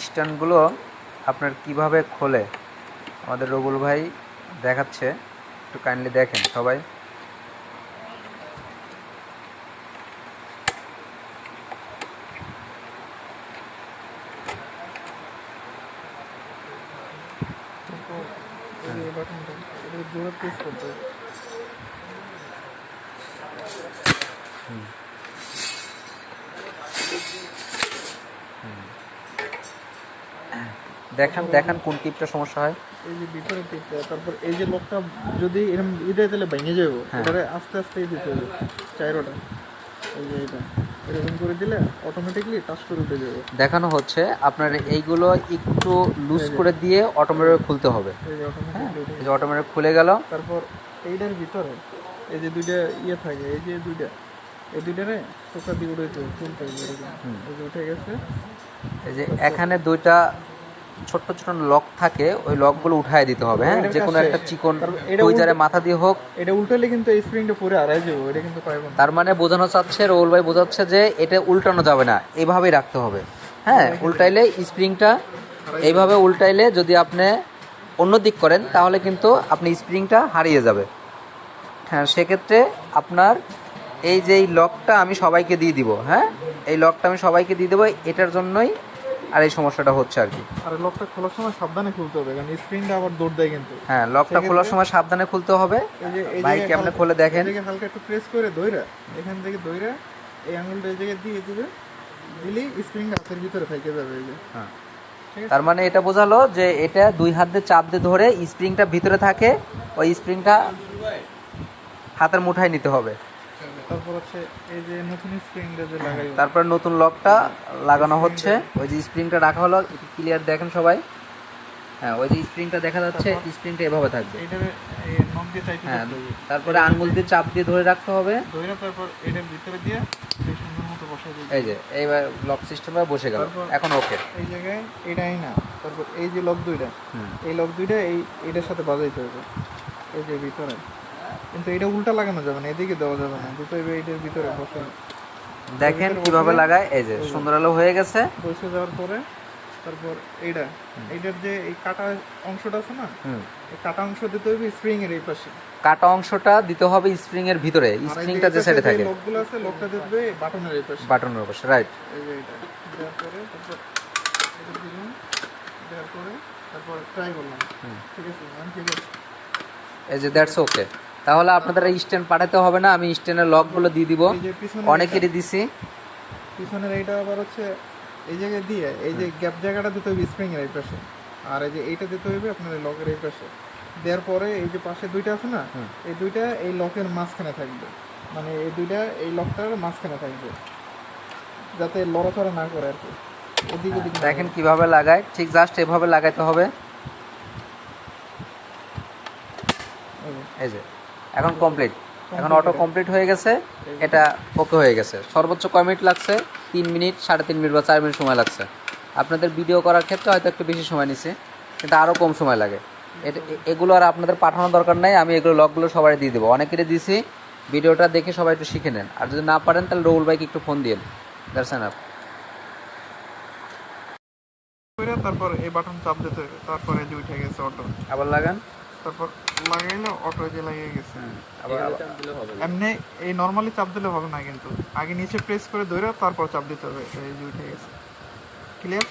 স্ট্যান্ডগুলো আপনার কিভাবে খোলে আমাদের রবুল ভাই দেখাচ্ছে, একটু কাইন্ডলি দেখেন সবাই। দেখান দেখান কোন টিপটা সমস্যা হয়। এই যে ভিতরে টিপটা, তারপর এই যে লকটা যদি এরকম ইদে তাহলে ভেঙে যাবো, এটারে আস্তে আস্তে দিতে হবে চাইরোটা। এই যে এটা এরকম করে দিলে অটোমেটিকলি টাচ করে উঠে যাবে। দেখানো হচ্ছে আপনার এইগুলো একটু লুজ করে দিয়ে অটোমেটিক খুলতে হবে। এই যে অটোমেটিকলি উঠে এই যে অটোমেটিক খুলে গেল। তারপর এইটার ভিতরে এই যে দুইটা ইয়ে থাকে, এই যে দুইটা, এই দুইটারে টোকা দিয়ে উঠে খুলতে হবে এরকম। এই যে উঠে গেছে। এই যে এখানে দুইটা ছোট্ট ছোট লক থাকে, ওই লকগুলো উঠায় দিতে হবে। হ্যাঁ, যে কোনো একটা চিকন টুইজারে মাথা দিয়ে হোক। এটা উল্টালে কিন্তু এই স্প্রিংটা পুরো হারাই যাবে, এটা কিন্তু পাইব না। তার মানে বোঝানো চাচ্ছে, রোল ভাই বোঝাচ্ছে যে এটা উল্টানো যাবে না, এইভাবেই রাখতে হবে। হ্যাঁ, উল্টাইলে স্প্রিংটা এইভাবে উল্টাইলে যদি আপনি অন্য দিক করেন তাহলে কিন্তু আপনি স্প্রিংটা হারিয়ে যাবে। হ্যাঁ, সেক্ষেত্রে আপনার এই যে এই লকটা আমি সবাইকে দিয়ে দিব। হ্যাঁ, এই লকটা আমি সবাইকে দিয়ে দেবো, এটার জন্যই আর এই সমস্যাটা হচ্ছে আর কি। আর লকটা খোলার সময় সাবধানে খুলতে হবে, কারণ স্প্রিংটা আবার দৌড় দেয় কিন্তু। হ্যাঁ, লকটা খোলার সময় সাবধানে খুলতে হবে। ভাই কেমনে খুলে দেখেন। এদিকে হালকা একটু প্রেস করে দইরা, এখান থেকে দইরা এই আঙুলটা এই জায়গায় দিয়ে দিবে, দিলেই স্প্রিংটা হাতের ভিতরে থেকে যাবে। এই যে হ্যাঁ, তার মানে এটা বোঝালো যে এটা দুই হাত দিয়ে চাপ দিয়ে ধরে স্প্রিংটা ভিতরে থাকে, ওই স্প্রিংটা হাতের মুঠায় নিতে হবে। তারপর হচ্ছে এই যে নতুন স্প্রিংটা যে লাগাই, তারপর নতুন লকটা লাগানো হচ্ছে। ওই যে স্প্রিংটা রাখা হলো, ক্লিয়ার দেখেন সবাই। হ্যাঁ, ওই যে স্প্রিংটা দেখা যাচ্ছে, স্প্রিংটা এভাবে থাকবে। এইটারে এই নখ দিয়ে টাইট হ্যাঁ, করতে হবে। তারপরে আঙ্গুল দিয়ে চাপ দিয়ে ধরে রাখতে হবে। ধইরা তারপর এটার ভিতরে দিয়ে এই সুন্দর মতো বসাই দিতে। এই যে এইবার লক সিস্টেমে বসে গেল, এখন ওকে। এই জায়গায় এটাই না, তারপর এই যে লক দুইটা, এই লক দুইটা এইটার সাথে বাজাইতে হবে এই যে ভিতরে। কিন্তু এটা উল্টা লাগানো যাবে না, এদিকে দেওয়া যাবে না, দুটো এইটার ভিতরে বসে। দেখেন কিভাবে লাগায়। এই যে সুন্দর আলো হয়ে গেছে। বসে যাওয়ার পরে তারপর এইটার যে এই কাটা অংশটা আছে না, এই কাটা অংশ দিতে হবে স্প্রিং এর এই পাশে। কাটা অংশটা দিতে হবে স্প্রিং এর ভিতরে, স্প্রিংটা যে সাইডে থাকে। লকগুলো আছে, লকটা দিতে হবে বাটনের এই পাশে, বাটনের পাশে, রাইট। এই যে এটা দেওয়ার পরে তারপর এটা দিলাম, দেওয়ার পরে তারপর ট্রাই করলাম। ঠিক আছে, ঠিক আছে। এই যে দ্যাটস ওকে। তাহলে আপনাদের এই স্ট্যান্ড পাঠাতে হবে না, আমি স্ট্যান্ডের লকগুলো দিয়ে দিব, অনেকেরই দিছি। পিছনের এইটা আবার হচ্ছে এই জায়গায় দিয়ে এই যে গ্যাপ জায়গাটা দিতে হবে স্প্রিং এর এই পাশে, আর এই যে এইটা দিতে হবে আপনার লকের এই পাশে। দেওয়ার পরে এই যে পাশে দুইটা আছে না, এই দুইটা এই লকের মাঝখানে থাকবে, মানে এই দুইটা এই লকটার মাঝখানে থাকবে, যাতে লড়াচড়া না করে আর কি। এদিকে দেখেন কিভাবে লাগায়, ঠিক জাস্ট এভাবে লাগাইতে হবে। এই যে এখন কমপ্লিট, এখন অটো কমপ্লিট হয়ে গেছে, এটা ওকে হয়ে গেছে। সর্বোচ্চ কয় মিনিট লাগছে? 3 মিনিট, 3.5 মিনিট বা 4 মিনিট সময় লাগছে। আপনাদের ভিডিও করার ক্ষেত্রে হয়তো একটু বেশি সময় নিছে, কিন্তু আরও কম সময় লাগে। এগুলো আর আপনাদের পাঠানোর দরকার নাই, আমি এগুলো লকগুলো সবাই দিয়ে দেবো, অনেকেরই দিছি। ভিডিওটা দেখে সবাই একটু শিখে নেন, আর যদি না পারেন তাহলে রৌল ভাইকে একটু ফোন দিন। That's enough. তারপর এই বাটন চাপ দিতে হবে, তারপর এই যে উঠে গেছে অটো। আবার লাগান, তারপর লাগাইলে অটো যে লাগিয়ে গেছে। এমনি এই নর্মালি চাপ দিলে হবে না, কিন্তু আগে নিচে প্রেস করে ধরে তারপর চাপ দিতে হবে। এই যে উঠে গেছে, ক্লিয়ার।